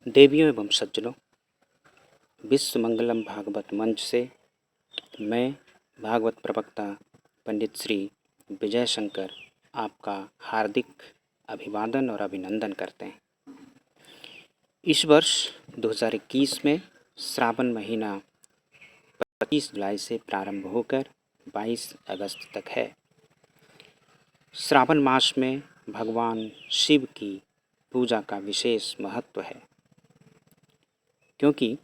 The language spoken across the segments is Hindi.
देवियों एवं सज्जनों, विश्व मंगलम भागवत मंच से मैं भागवत प्रवक्ता पंडित श्री विजय शंकर आपका हार्दिक अभिवादन और अभिनंदन करते हैं। इस वर्ष 2021 में श्रावण महीना 25 जुलाई से प्रारंभ होकर 22 अगस्त तक है। श्रावण मास में भगवान शिव की पूजा का विशेष महत्व है, क्योंकि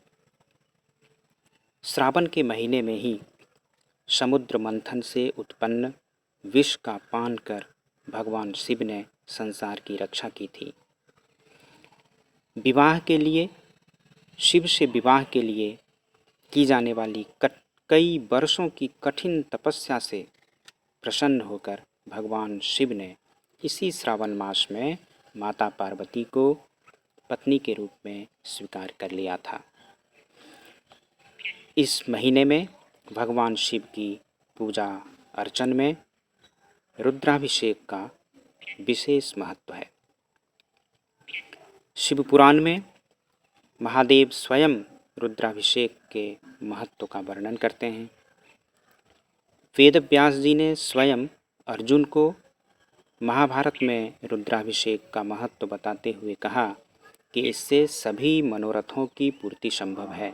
श्रावण के महीने में ही समुद्र मंथन से उत्पन्न विष का पान कर भगवान शिव ने संसार की रक्षा की थी। विवाह के लिए, शिव से विवाह के लिए की जाने वाली कई वर्षों की कठिन तपस्या से प्रसन्न होकर भगवान शिव ने इसी श्रावण मास में माता पार्वती को पत्नी के रूप में स्वीकार कर लिया था। इस महीने में भगवान शिव की पूजा अर्चन में रुद्राभिषेक का विशेष महत्व है। शिव पुराण में महादेव स्वयं रुद्राभिषेक के महत्व का वर्णन करते हैं। वेद व्यास जी ने स्वयं अर्जुन को महाभारत में रुद्राभिषेक का महत्व बताते हुए कहा कि इससे सभी मनोरथों की पूर्ति संभव है।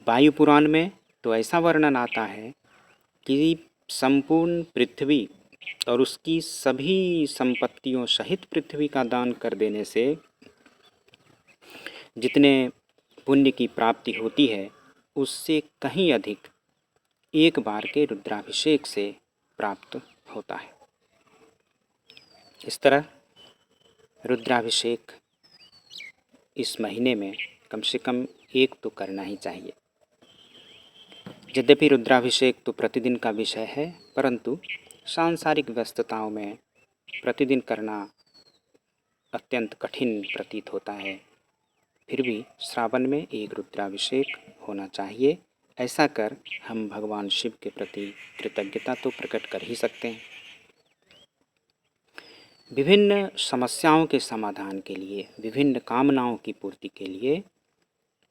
वायु पुराण में तो ऐसा वर्णन आता है कि संपूर्ण पृथ्वी और उसकी सभी संपत्तियों सहित पृथ्वी का दान कर देने से जितने पुण्य की प्राप्ति होती है, उससे कहीं अधिक एक बार के रुद्राभिषेक से प्राप्त होता है। इस तरह रुद्राभिषेक इस महीने में कम से कम एक तो करना ही चाहिए। यद्यपि रुद्राभिषेक तो प्रतिदिन का विषय है, परंतु सांसारिक व्यस्तताओं में प्रतिदिन करना अत्यंत कठिन प्रतीत होता है। फिर भी श्रावण में एक रुद्राभिषेक होना चाहिए। ऐसा कर हम भगवान शिव के प्रति कृतज्ञता तो प्रकट कर ही सकते हैं। विभिन्न समस्याओं के समाधान के लिए, विभिन्न कामनाओं की पूर्ति के लिए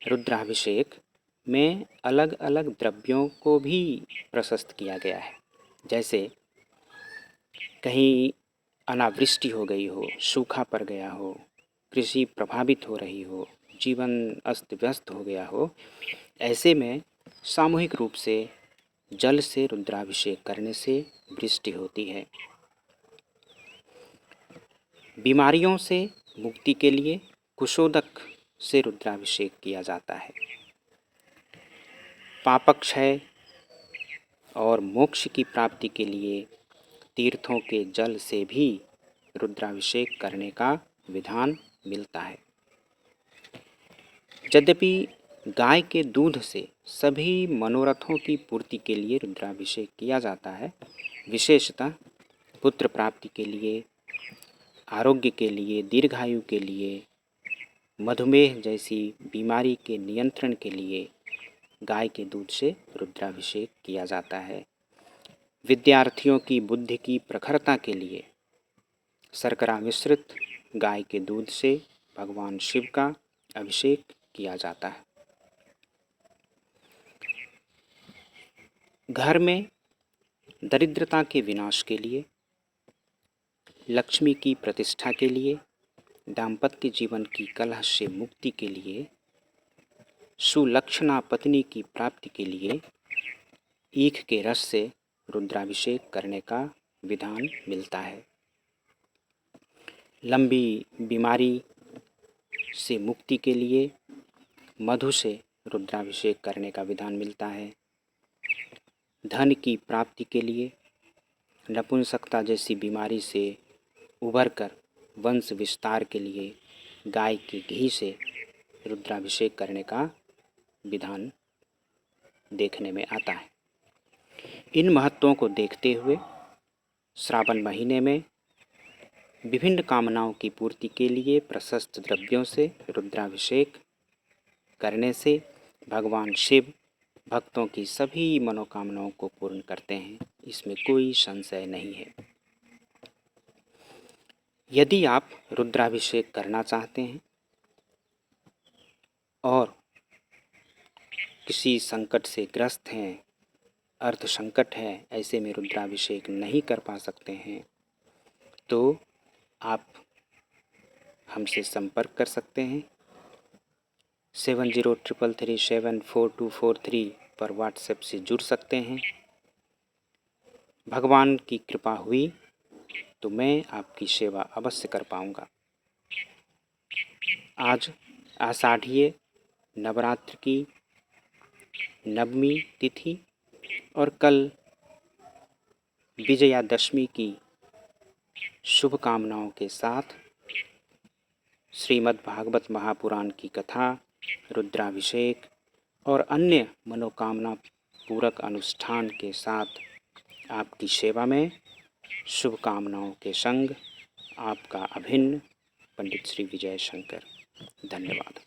रुद्राभिषेक में अलग अलग द्रव्यों को भी प्रशस्त किया गया है। जैसे कहीं अनावृष्टि हो गई हो, सूखा पड़ गया हो, कृषि प्रभावित हो रही हो, जीवन अस्त व्यस्त हो गया हो, ऐसे में सामूहिक रूप से जल से रुद्राभिषेक करने से वृष्टि होती है। बीमारियों से मुक्ति के लिए कुशोदक से रुद्राभिषेक किया जाता है। पापक्षय और मोक्ष की प्राप्ति के लिए तीर्थों के जल से भी रुद्राभिषेक करने का विधान मिलता है। यद्यपि गाय के दूध से सभी मनोरथों की पूर्ति के लिए रुद्राभिषेक किया जाता है, विशेषतः पुत्र प्राप्ति के लिए, आरोग्य के लिए, दीर्घायु के लिए, मधुमेह जैसी बीमारी के नियंत्रण के लिए गाय के दूध से रुद्राभिषेक किया जाता है। विद्यार्थियों की बुद्धि की प्रखरता के लिए शर्करा मिश्रित गाय के दूध से भगवान शिव का अभिषेक किया जाता है। घर में दरिद्रता के विनाश के लिए, लक्ष्मी की प्रतिष्ठा के लिए, दाम्पत्य जीवन की कलह से मुक्ति के लिए, सुलक्षणा पत्नी की प्राप्ति के लिए ईख के रस से रुद्राभिषेक करने का विधान मिलता है। लंबी बीमारी से मुक्ति के लिए मधु से रुद्राभिषेक करने का विधान मिलता है। धन की प्राप्ति के लिए, नपुंसकता जैसी बीमारी से उबरकर वंश विस्तार के लिए गाय के घी से रुद्राभिषेक करने का विधान देखने में आता है। इन महत्वों को देखते हुए श्रावण महीने में विभिन्न कामनाओं की पूर्ति के लिए प्रशस्त द्रव्यों से रुद्राभिषेक करने से भगवान शिव भक्तों की सभी मनोकामनाओं को पूर्ण करते हैं, इसमें कोई संशय नहीं है। यदि आप रुद्राभिषेक करना चाहते हैं और किसी संकट से ग्रस्त हैं, अर्थ संकट है, ऐसे में रुद्राभिषेक नहीं कर पा सकते हैं, तो आप हमसे संपर्क कर सकते हैं। 7033374243 पर व्हाट्सएप से जुड़ सकते हैं। भगवान की कृपा हुई तो मैं आपकी सेवा अवश्य कर पाऊँगा। आज आषाढ़ीय नवरात्र की नवमी तिथि और कल विजयादशमी की शुभकामनाओं के साथ श्रीमद् भागवत महापुराण की कथा, रुद्राभिषेक और अन्य मनोकामना पूरक अनुष्ठान के साथ आपकी सेवा में शुभकामनाओं के संग आपका अभिन्न पंडित श्री विजय शंकर। धन्यवाद।